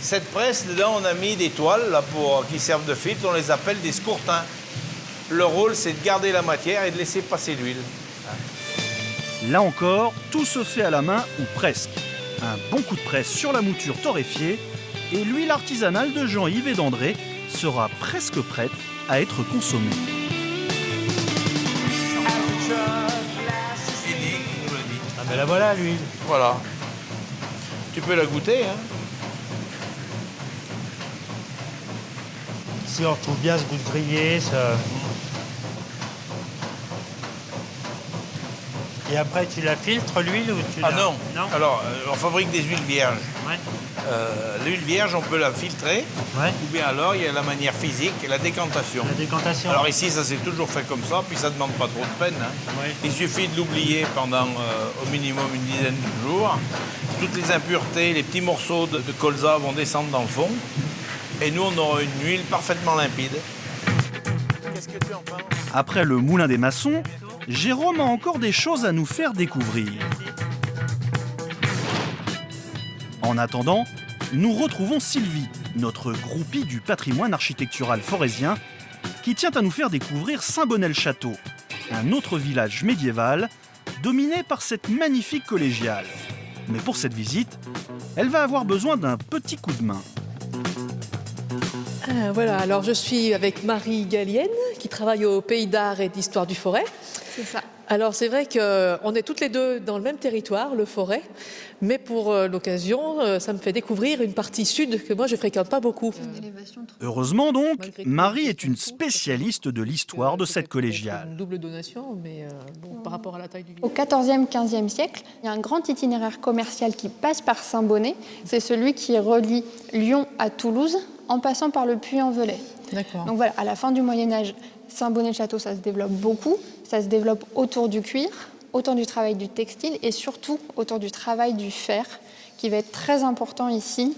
Cette presse, dedans, on a mis des toiles là, qui servent de filtre. On les appelle des scourtins. Le rôle, c'est de garder la matière et de laisser passer l'huile. Là encore, tout se fait à la main ou presque. Un bon coup de presse sur la mouture torréfiée et l'huile artisanale de Jean-Yves et d'André sera presque prête à être consommée. Ah ben la voilà l'huile. Voilà. Tu peux la goûter, hein. Ici on retrouve bien ce goût de grillé. Ça... Et après tu la filtres l'huile ou tu Ah la... non. Alors, on fabrique des huiles vierges. Ouais. L'huile vierge, on peut la filtrer. Ouais. Ou bien alors, il y a la manière physique, la décantation. La décantation. Alors ici, ça s'est toujours fait comme ça, puis ça ne demande pas trop de peine, hein. Ouais. Il suffit de l'oublier pendant au minimum une dizaine de jours. Toutes les impuretés, les petits morceaux de colza vont descendre dans le fond. Et nous, on aura une huile parfaitement limpide. Qu'est-ce que tu en penses? Après le moulin des maçons, Jérôme a encore des choses à nous faire découvrir. En attendant, nous retrouvons Sylvie, notre groupie du patrimoine architectural forésien, qui tient à nous faire découvrir Saint-Bonnet-le-Château, un autre village médiéval dominé par cette magnifique collégiale. Mais pour cette visite, elle va avoir besoin d'un petit coup de main. Voilà, alors je suis avec Marie Gallienne, qui travaille au Pays d'Art et d'Histoire du Forêt. C'est ça. Alors c'est vrai qu'on est toutes les deux dans le même territoire, le Forêt, mais pour l'occasion, ça me fait découvrir une partie sud que moi je fréquente pas beaucoup. Heureusement donc, Marie est une spécialiste de l'histoire de cette collégiale. Une double donation, mais bon, par rapport à la taille du Au XIVe, XVe siècle, il y a un grand itinéraire commercial qui passe par Saint-Bonnet. C'est celui qui relie Lyon à Toulouse en passant par le Puy-en-Velay. D'accord. Donc voilà, à la fin du Moyen-Âge, Saint-Bonnet-le-Château, ça se développe beaucoup. Ça se développe autour du cuir, autour du travail du textile et surtout autour du travail du fer, qui va être très important ici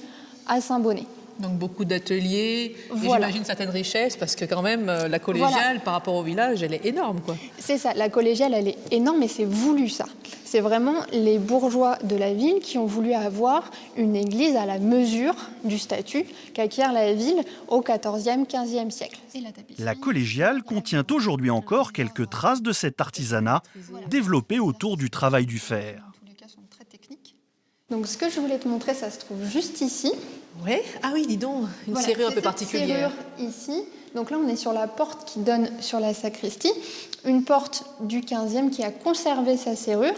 à Saint-Bonnet. Donc beaucoup d'ateliers, Voilà. j'imagine certaines richesses, parce que quand même la collégiale Voilà. par rapport au village, elle est énorme, quoi. C'est ça, la collégiale, elle est énorme et c'est voulu ça. C'est vraiment les bourgeois de la ville qui ont voulu avoir une église à la mesure du statut qu'acquiert la ville au XIVe, XVe siècle. La collégiale contient aujourd'hui encore quelques traces de cet artisanat développé autour du travail du fer. Donc ce que je voulais te montrer, ça se trouve juste ici. Ouais. Ah oui, dis donc, une Voilà, serrure un c'est peu cette particulière. serrure ici. Donc là, on est sur la porte qui donne sur la sacristie. Une porte du 15e qui a conservé sa serrure.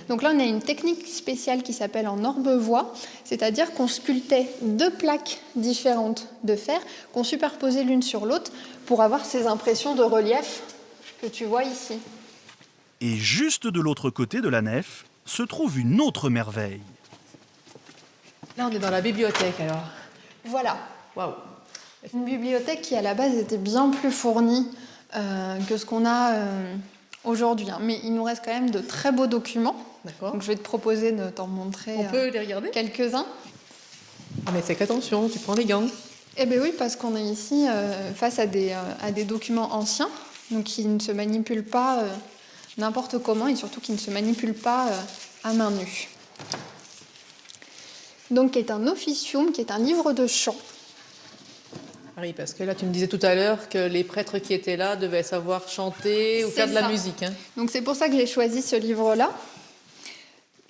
Donc là, on a une technique spéciale qui s'appelle en orbevoie, c'est-à-dire qu'on sculptait deux plaques différentes de fer, qu'on superposait l'une sur l'autre pour avoir ces impressions de relief que tu vois ici. Et juste de l'autre côté de la nef se trouve une autre merveille. Là, on est dans la bibliothèque, alors. Voilà. Waouh. Une bibliothèque qui, à la base, était bien plus fournie que ce qu'on a aujourd'hui. Mais il nous reste quand même de très beaux documents. D'accord. Donc, je vais te proposer de t'en montrer On peut les regarder quelques-uns. Ah, mais c'est qu'attention, tu prends les gants. Eh bien oui, parce qu'on est ici face à des documents anciens, donc qui ne se manipulent pas n'importe comment et surtout qui ne se manipulent pas à main nue. Donc, qui est un officium, qui est un livre de chant. Oui, parce que là, tu me disais tout à l'heure que les prêtres qui étaient là devaient savoir chanter ou C'est faire de la ça. musique. Hein. Donc, c'est pour ça que j'ai choisi ce livre-là.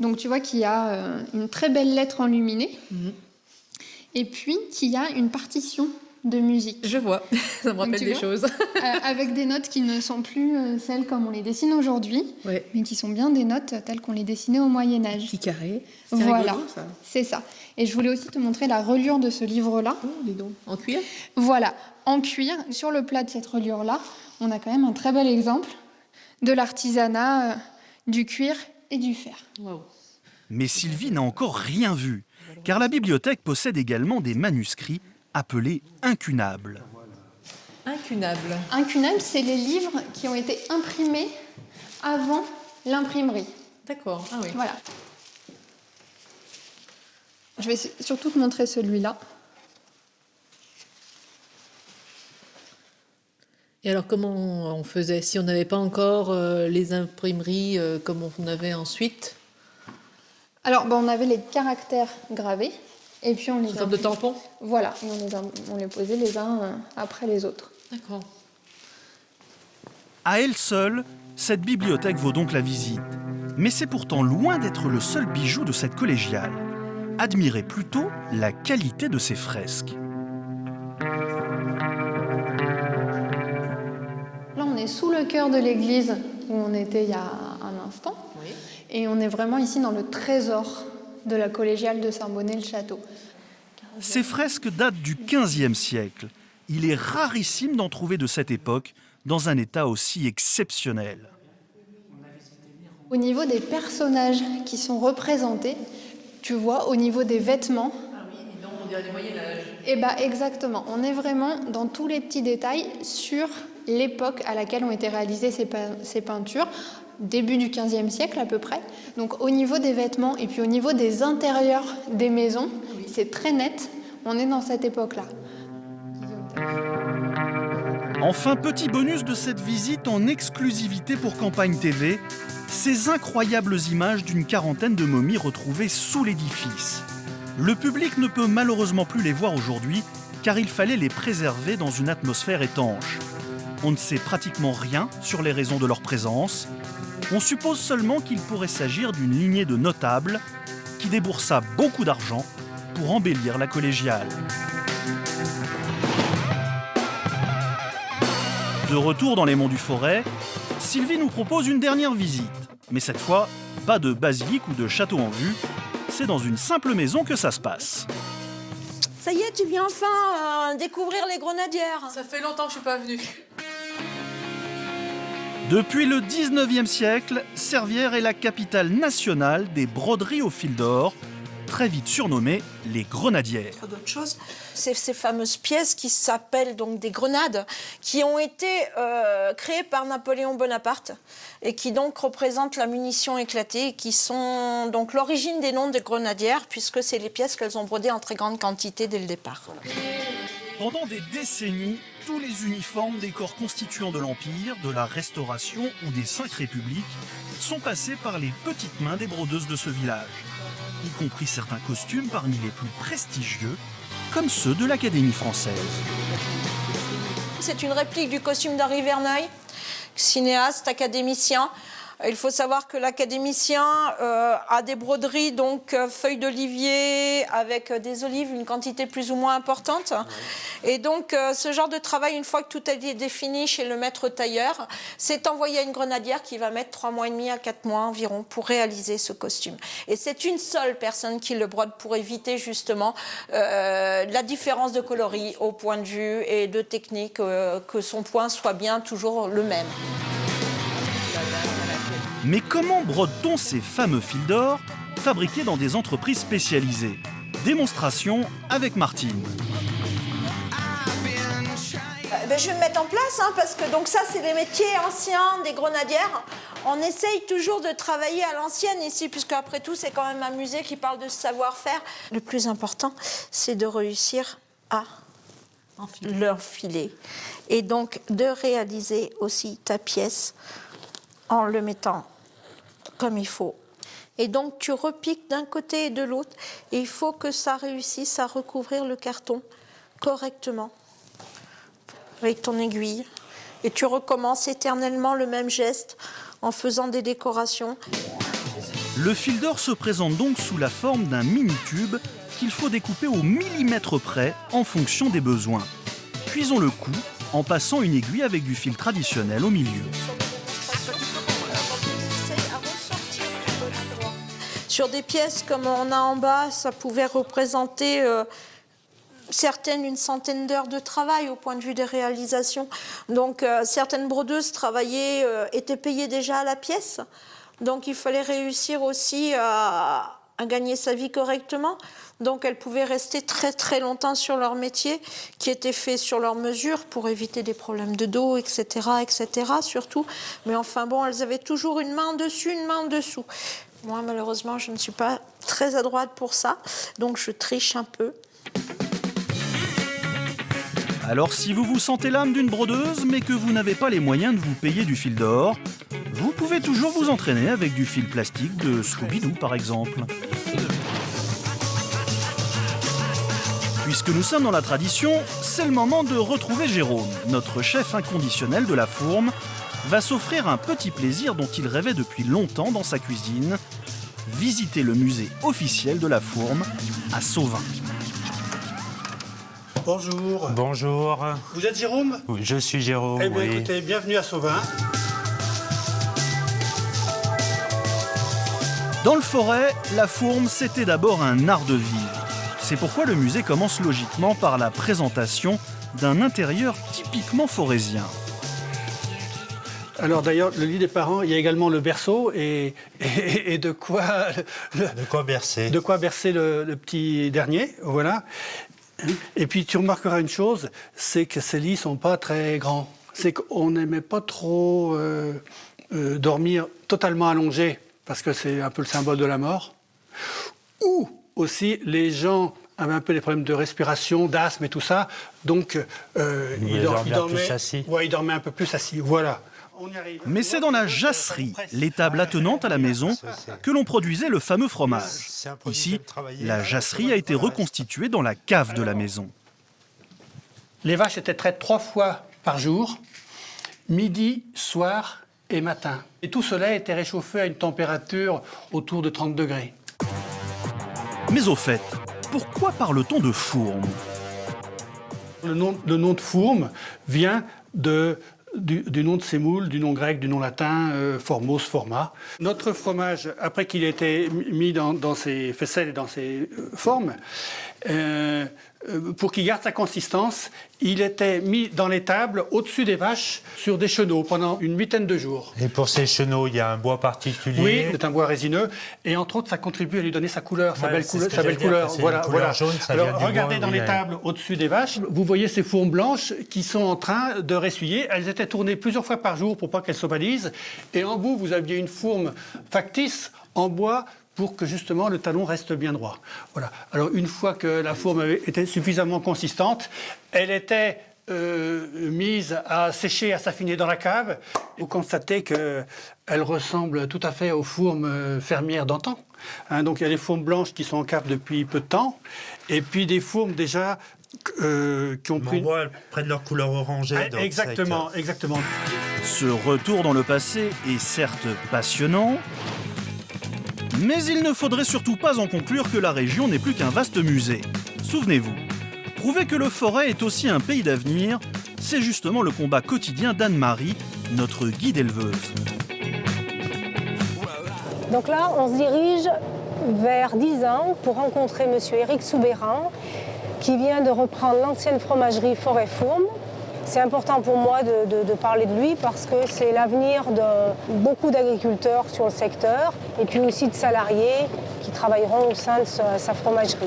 Donc, tu vois qu'il y a une très belle lettre enluminée. Et puis, qu'il y a une partition de musique. Je vois, ça me rappelle tu des vois choses. Avec des notes qui ne sont plus celles comme on les dessine aujourd'hui, mais qui sont bien des notes telles qu'on les dessinait au Moyen-Âge. Petit carré. C'est Voilà, rigolo, ça. c'est ça. Et je voulais aussi te montrer la reliure de ce livre-là. Oh, dis donc. En cuir? Voilà, en cuir. Sur le plat de cette reliure-là, on a quand même un très bel exemple de l'artisanat du cuir et du fer. Wow. Mais Sylvie n'a encore rien vu, car la bibliothèque possède également des manuscrits appelés incunables. Incunable. Incunable, c'est les livres qui ont été imprimés avant l'imprimerie. D'accord, ah oui. Voilà. Je vais surtout te montrer celui-là. Et alors, comment on faisait si on n'avait pas encore les imprimeries comme on avait ensuite? Alors, on avait les caractères gravés. Et puis on les Sous forme de tampons? Voilà, et on les posait les uns après les autres. D'accord. À elle seule, cette bibliothèque vaut donc la visite. Mais c'est pourtant loin d'être le seul bijou de cette collégiale. Admirez plutôt la qualité de ses fresques. Là, on est sous le cœur de l'église où on était il y a un instant. Oui. Et on est vraiment ici dans le trésor de la collégiale de Saint-Bonnet-le-Château. Ces fresques datent du XVe siècle. Il est rarissime d'en trouver de cette époque dans un état aussi exceptionnel. Au niveau des personnages qui sont représentés, tu vois, au niveau des vêtements. Ah oui, donc on dirait du Moyen-Âge. Eh bien, exactement. On est vraiment dans tous les petits détails sur l'époque à laquelle ont été réalisées ces peintures, début du XVe siècle à peu près. Donc au niveau des vêtements et puis au niveau des intérieurs des maisons, oui, c'est très net. On est dans cette époque-là. Enfin, petit bonus de cette visite en exclusivité pour Campagne TV, ces incroyables images d'une quarantaine de momies retrouvées sous l'édifice. Le public ne peut malheureusement plus les voir aujourd'hui car il fallait les préserver dans une atmosphère étanche. On ne sait pratiquement rien sur les raisons de leur présence. On suppose seulement qu'il pourrait s'agir d'une lignée de notables qui déboursa beaucoup d'argent pour embellir la collégiale. De retour dans les monts du Forêt, Sylvie nous propose une dernière visite. Mais cette fois, pas de basilique ou de château en vue, c'est dans une simple maison que ça se passe. Ça y est, tu viens enfin découvrir les grenadières. Ça fait longtemps que je suis pas venue. Depuis le 19e siècle, Servières est la capitale nationale des broderies au fil d'or, très vite surnommées les grenadières. D'autres choses, c'est ces fameuses pièces qui s'appellent donc des grenades, qui ont été créées par Napoléon Bonaparte et qui donc représentent la munition éclatée et qui sont donc l'origine des noms des grenadières puisque c'est les pièces qu'elles ont brodées en très grande quantité dès le départ. Pendant des décennies, tous les uniformes des corps constituants de l'Empire, de la Restauration ou des 5 Républiques sont passés par les petites mains des brodeuses de ce village, y compris certains costumes parmi les plus prestigieux, comme ceux de l'Académie française. C'est une réplique du costume d'Henri Verneuil, cinéaste, académicien. Il faut savoir que l'académicien a des broderies, donc feuilles d'olivier avec des olives, une quantité plus ou moins importante. Et donc ce genre de travail, une fois que tout est défini chez le maître tailleur, c'est envoyé à une grenadière qui va mettre 3 mois et demi à 4 mois environ pour réaliser ce costume. Et c'est une seule personne qui le brode pour éviter justement la différence de coloris au point de vue et de technique, que son point soit bien toujours le même. Mais comment brode-t-on ces fameux fils d'or fabriqués dans des entreprises spécialisées? Démonstration avec Martine. Je vais me mettre en place, parce que donc ça, c'est les métiers anciens des grenadières. On essaye toujours de travailler à l'ancienne ici, puisque après tout, c'est quand même un musée qui parle de savoir-faire. Le plus important, c'est de réussir à l'enfiler. Et donc, de réaliser aussi ta pièce en le mettant comme il faut. Et donc, tu repiques d'un côté et de l'autre, et il faut que ça réussisse à recouvrir le carton correctement avec ton aiguille. Et tu recommences éternellement le même geste en faisant des décorations. Le fil d'or se présente donc sous la forme d'un mini-tube qu'il faut découper au millimètre près en fonction des besoins. Puis on le coud en passant une aiguille avec du fil traditionnel au milieu. Sur des pièces comme on a en bas, ça pouvait représenter certaines une centaine d'heures de travail au point de vue des réalisations. Donc certaines brodeuses travaillaient, étaient payées déjà à la pièce. Donc il fallait réussir aussi à gagner sa vie correctement. Donc elles pouvaient rester très très longtemps sur leur métier, qui était fait sur leur mesure pour éviter des problèmes de dos, etc., etc. surtout. Mais enfin bon, elles avaient toujours une main dessus, une main en dessous. Moi, malheureusement, je ne suis pas très adroite pour ça, donc je triche un peu. Alors si vous vous sentez l'âme d'une brodeuse, mais que vous n'avez pas les moyens de vous payer du fil d'or, vous pouvez toujours vous entraîner avec du fil plastique de Scooby-Doo, par exemple. Puisque nous sommes dans la tradition, c'est le moment de retrouver Jérôme, notre chef inconditionnel de la Fourme, va s'offrir un petit plaisir dont il rêvait depuis longtemps dans sa cuisine, visiter le musée officiel de la fourme à Sauvin. Bonjour. Bonjour. Vous êtes Jérôme? Oui, je suis Jérôme. Eh bien, oui. écoutez, bienvenue à Sauvin. Dans le Forêt, la fourme, c'était d'abord un art de vivre. C'est pourquoi le musée commence logiquement par la présentation d'un intérieur typiquement forésien. Alors d'ailleurs, le lit des parents, il y a également le berceau et de quoi... De quoi bercer. De quoi bercer le petit dernier, voilà. Et puis tu remarqueras une chose, c'est que ces lits ne sont pas très grands. C'est qu'on n'aimait pas trop dormir totalement allongé, parce que c'est un peu le symbole de la mort. Ou aussi, les gens avaient un peu des problèmes de respiration, d'asthme et tout ça, donc ils dormaient un peu plus assis, voilà. Mais c'est dans la jasserie, l'étable attenante à la maison, que l'on produisait le fameux fromage. Ici, la jasserie a été reconstituée dans la cave de la maison. Les vaches étaient traites 3 fois par jour, midi, soir et matin. Et tout cela était réchauffé à une température autour de 30 degrés. Mais au fait, pourquoi parle-t-on de fourme? Le nom de fourme vient du nom de sémoule, du nom grec, du nom latin, formos, forma. Notre fromage, après qu'il ait été mis dans ses faisselles et dans ses formes, pour qu'il garde sa consistance, il était mis dans l'étable, au-dessus des vaches, sur des chenaux pendant une 8aine de jours. Et pour ces chenaux, il y a un bois particulier? Oui, c'est un bois résineux. Et entre autres, ça contribue à lui donner sa couleur, sa belle couleur. Voilà, voilà. Jaune, ça alors, vient du regardez bois, dans l'étable, au-dessus des vaches, vous voyez ces fourmes blanches qui sont en train de ressuyer. Elles étaient tournées plusieurs fois par jour pour pas qu'elles se balisent. Et en bout, vous aviez une fourme factice en bois pour que justement le talon reste bien droit. Voilà. Alors une fois que la fourme était suffisamment consistante, elle était mise à sécher, à s'affiner dans la cave. Vous constatez qu'elle ressemble tout à fait aux fourmes fermières d'antan. Hein, donc il y a des fourmes blanches qui sont en cave depuis peu de temps, et puis des fourmes déjà qui ont pris... On voit, elles prennent leur couleur orangée. Ah, exactement, exactement. Ce retour dans le passé est certes passionnant, mais il ne faudrait surtout pas en conclure que la région n'est plus qu'un vaste musée. Souvenez-vous, prouver que le Forêt est aussi un pays d'avenir, c'est justement le combat quotidien d'Anne-Marie, notre guide éleveuse. Donc là, on se dirige vers 10 ans pour rencontrer monsieur Éric Soubéran, qui vient de reprendre l'ancienne fromagerie Forêt-Fourme. C'est important pour moi de parler de lui parce que c'est l'avenir de beaucoup d'agriculteurs sur le secteur et puis aussi de salariés qui travailleront au sein de sa fromagerie.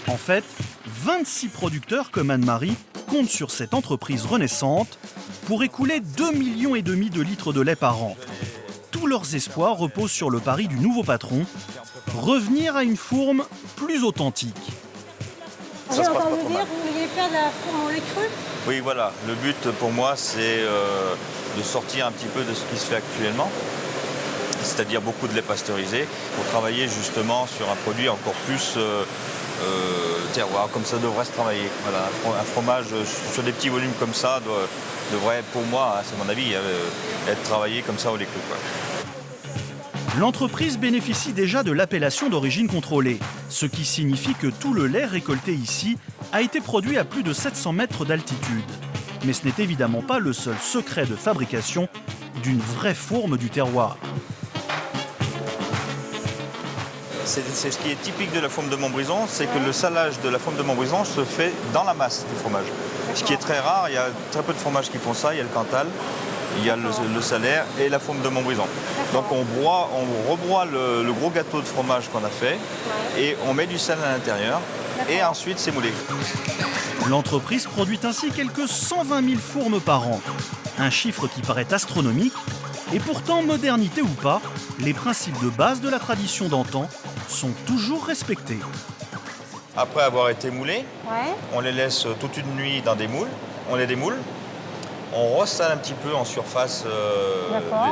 En fait, 26 producteurs comme Anne-Marie comptent sur cette entreprise renaissante pour écouler 2,5 millions de litres de lait par an. Tous leurs espoirs reposent sur le pari du nouveau patron, revenir à une fourme plus authentique. J'ai entendu dire que vous vouliez faire de la fourme au lait cru? Oui, voilà. Le but pour moi, c'est de sortir un petit peu de ce qui se fait actuellement, c'est-à-dire beaucoup de lait pasteurisé, pour travailler justement sur un produit encore plus terroir, comme ça devrait se travailler. Voilà, un fromage sur des petits volumes comme ça devrait, pour moi, c'est mon avis, être travaillé comme ça au lait cru, quoi. L'entreprise bénéficie déjà de l'appellation d'origine contrôlée, ce qui signifie que tout le lait récolté ici a été produit à plus de 700 mètres d'altitude. Mais ce n'est évidemment pas le seul secret de fabrication d'une vraie fourme du terroir. C'est ce qui est typique de la fourme de Montbrison, c'est que le salage de la fourme de Montbrison se fait dans la masse du fromage. Ce qui est très rare, il y a très peu de fromages qui font ça, il y a le Cantal, il y a le Salaire et la fourme de Montbrison. Donc on rebroie le gros gâteau de fromage qu'on a fait et on met du sel à l'intérieur et ensuite c'est moulé. L'entreprise produit ainsi quelques 120 000 fourmes par an, un chiffre qui paraît astronomique, et pourtant, modernité ou pas, les principes de base de la tradition d'antan sont toujours respectés. Après avoir été moulés, on les laisse toute une nuit dans des moules, on les démoule, on ressale un petit peu en surface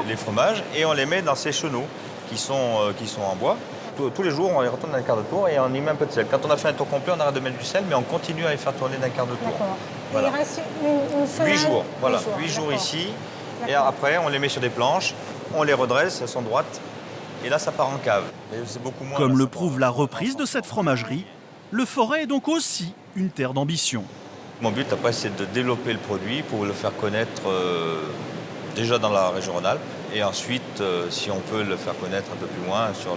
les fromages et on les met dans ces chenaux qui sont en bois. Tous les jours, on les retourne d'un quart de tour et on y met un peu de sel. Quand on a fait un tour complet, on arrête de mettre du sel, mais on continue à les faire tourner d'un quart de tour. D'accord. Voilà. Il reste une semaine. 8 jours, voilà. 8 jours ici. Et après, on les met sur des planches, on les redresse, elles sont droites. Et là, ça part en cave. Et c'est beaucoup moins. Comme le prouve la reprise de cette fromagerie, le Forêt est donc aussi une terre d'ambition. Mon but après, c'est de développer le produit pour le faire connaître déjà dans la région Rhône-Alpes. Et ensuite, si on peut le faire connaître un peu plus loin sur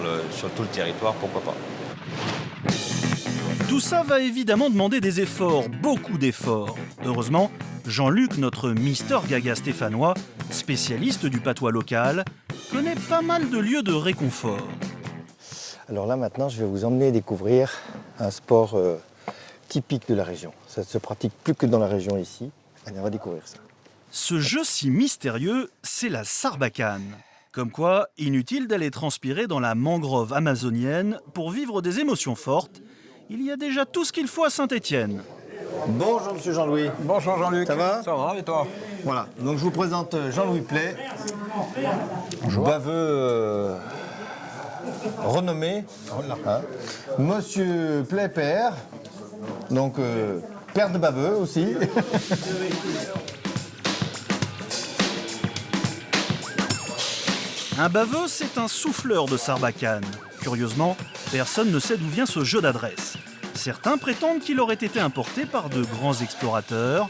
tout le territoire, pourquoi pas. Tout ça va évidemment demander des efforts, beaucoup d'efforts. Heureusement, Jean-Luc, notre Mister Gaga stéphanois, spécialiste du patois local, connaît pas mal de lieux de réconfort. Alors là maintenant, je vais vous emmener découvrir un sport typique de la région. Ça ne se pratique plus que dans la région ici. Allez, on va découvrir ça. Ce jeu si mystérieux, c'est la sarbacane. Comme quoi, inutile d'aller transpirer dans la mangrove amazonienne pour vivre des émotions fortes. Il y a déjà tout ce qu'il faut à Saint-Étienne. Bonjour Monsieur Jean-Louis. Bonjour Jean-Luc. Ça va? Ça va et toi? Voilà, donc je vous présente Jean-Louis Play. Bonjour. Baveux renommé. Hein. Monsieur Play père. Donc père de baveux aussi. Un baveux, c'est un souffleur de sarbacane. Curieusement, personne ne sait d'où vient ce jeu d'adresse. Certains prétendent qu'il aurait été importé par de grands explorateurs.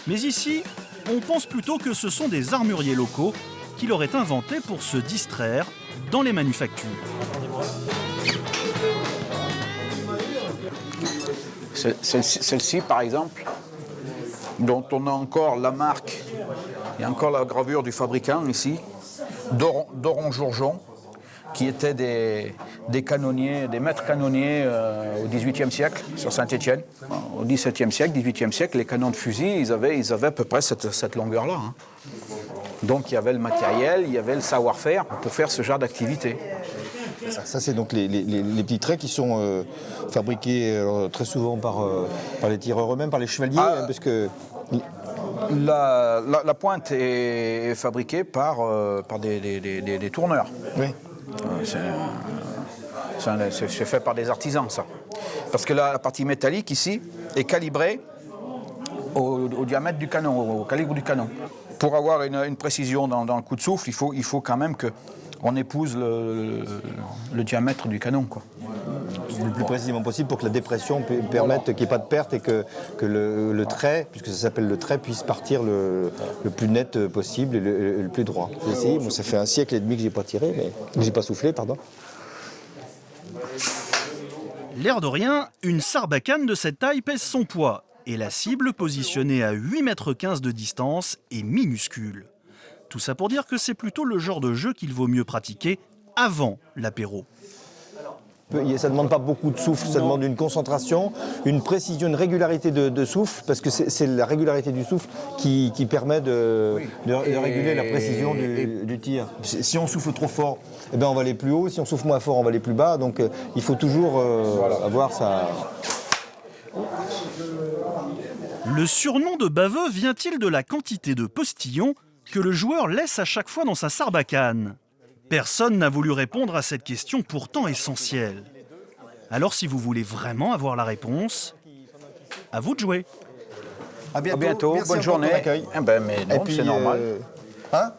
Mais ici, on pense plutôt que ce sont des armuriers locaux qui l'auraient inventé pour se distraire dans les manufactures. Celle-ci, par exemple, dont on a encore la marque, il y a encore la gravure du fabricant ici, Doron-Jourjon, qui étaient des canonniers, des maîtres canonniers au XVIIIe siècle sur Saint-Étienne. Au XVIIe siècle, XVIIIe siècle, les canons de fusil, ils avaient à peu près cette longueur-là. Hein. Donc il y avait le matériel, il y avait le savoir-faire pour faire ce genre d'activité. Ça c'est donc les petits traits qui sont fabriqués très souvent par les tireurs eux-mêmes, par les chevaliers, parce que... La pointe est fabriquée par des tourneurs. Oui. C'est fait par des artisans, ça. Parce que la partie métallique, ici, est calibrée au diamètre du canon, au calibre du canon. Pour avoir une précision dans le coup de souffle, il faut quand même qu'on épouse le diamètre du canon, quoi. Le plus précisément possible pour que la dépression permette qu'il n'y ait pas de perte et que le trait, puisque ça s'appelle le trait, puisse partir le plus net possible et le plus droit. J'ai essayé, moi, ça fait 1 siècle et demi que je n'ai pas tiré, mais j'ai pas soufflé, pardon. L'air de rien, une sarbacane de cette taille pèse son poids et la cible positionnée à 8,15 m de distance est minuscule. Tout ça pour dire que c'est plutôt le genre de jeu qu'il vaut mieux pratiquer avant l'apéro. Ça ne demande pas beaucoup de souffle, ça demande une concentration, une précision, une régularité de souffle, parce que c'est la régularité du souffle qui permet de réguler la précision du tir. Si on souffle trop fort, eh ben on va aller plus haut, si on souffle moins fort, on va aller plus bas, donc il faut toujours avoir ça. Le surnom de baveux vient-il de la quantité de postillons que le joueur laisse à chaque fois dans sa sarbacane? Personne n'a voulu répondre à cette question pourtant essentielle. Alors si vous voulez vraiment avoir la réponse, à vous de jouer. À bientôt. Bonne journée. Eh ben, mais non, c'est normal. Hein?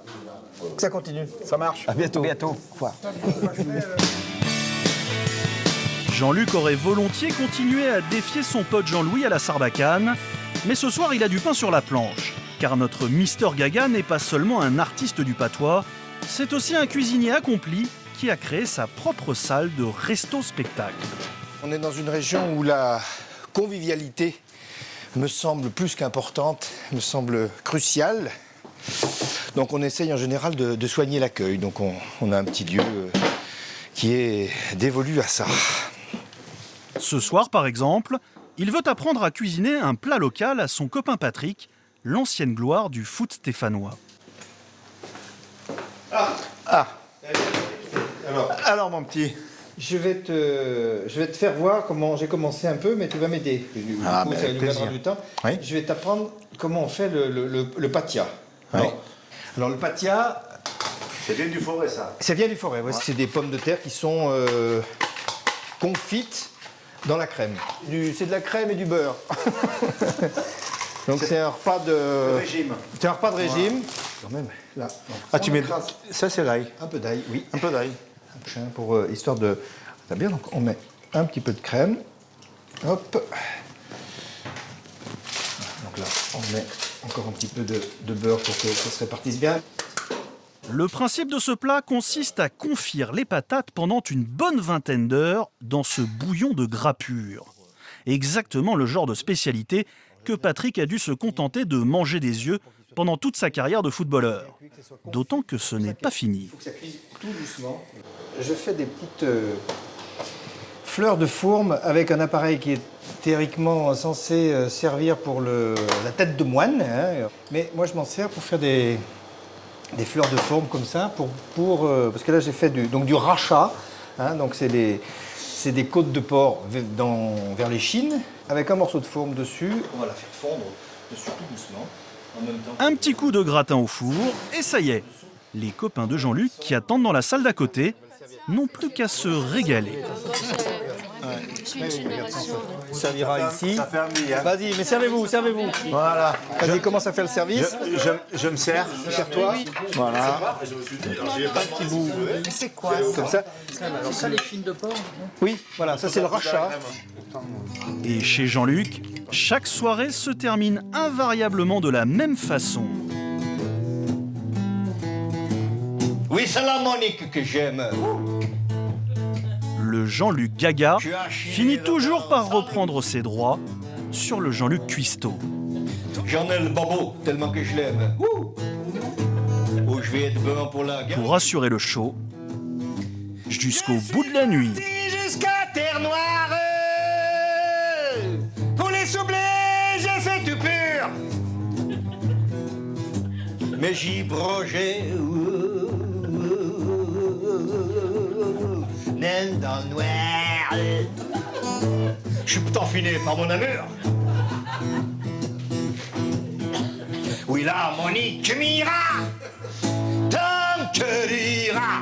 Que ça continue. Ça marche. À bientôt. À bientôt. Au revoir. Jean-Luc aurait volontiers continué à défier son pote Jean-Louis à la sarbacane, mais ce soir il a du pain sur la planche, car notre Mister Gaga n'est pas seulement un artiste du patois, c'est aussi un cuisinier accompli qui a créé sa propre salle de resto-spectacle. On est dans une région où la convivialité me semble plus qu'importante, me semble cruciale. Donc on essaye en général de soigner l'accueil. Donc on a un petit lieu qui est dévolu à ça. Ce soir, par exemple, il veut apprendre à cuisiner un plat local à son copain Patrick, l'ancienne gloire du foot stéphanois. Alors mon petit, je vais te faire voir comment j'ai commencé un peu, mais tu vas m'aider. Ça nous prendra du temps. Oui. Je vais t'apprendre comment on fait le patia. Oui. Alors le patia... Ça vient du Forêt, ça. Ça vient du Forêt, ouais. C'est des pommes de terre qui sont confites dans la crème. C'est de la crème et du beurre. Donc c'est un repas de régime. C'est un repas de régime. Voilà. Quand même, là. Ah, tu mets... Ça, c'est l'ail. Un peu d'ail, oui. Un peu d'ail. Pour histoire de... Ça bien, donc on met un petit peu de crème. Hop. Donc là, on met encore un petit peu de beurre pour que ça se répartisse bien. Le principe de ce plat consiste à confire les patates pendant une bonne vingtaine d'heures dans ce bouillon de gras pur. Exactement le genre de spécialité que Patrick a dû se contenter de manger des yeux pendant toute sa carrière de footballeur. D'autant que ce n'est pas fini. Il faut que ça cuise tout doucement. Je fais des petites fleurs de fourme avec un appareil qui est théoriquement censé servir pour la tête de moine. Hein. Mais moi, je m'en sers pour faire des fleurs de fourme comme ça, parce que là, j'ai fait du rachat. Hein, donc, c'est des côtes de porc vers l'échine, avec un morceau de fourme dessus. On va la faire fondre dessus tout doucement. En même temps. Un petit coup de gratin au four, et ça y est. Les copains de Jean-Luc qui attendent dans la salle d'à côté n'ont plus qu'à se régaler. Je suis une génération. On servira ici. Ça fait un milliard. Vas-y, mais servez-vous. Voilà. Vas-y, commence à faire le service. Je me sers. Sers-toi. Voilà. J'ai pas de petit bout. C'est quoi Comme ça. C'est ça les chines de porc? Oui, voilà, ça c'est le rachat. Et chez Jean-Luc, chaque soirée se termine invariablement de la même façon. Oui, c'est la Monique que j'aime. Le Jean-Luc Gaga finit toujours par reprendre ses droits sur le Jean-Luc Cuisteau. J'en ai le babo, tellement que je l'aime. Oh, je vais être bon pour la gueule. Pour assurer le show jusqu'au bout de la nuit. Jusqu'à Terre Noire, pour les soublés, je fais tout pur. Mais j'y brogeais, naine dans le noir. Je suis pourtant finé par mon amour. Oui, là, Monique, tu m'iras, tant que tu diras.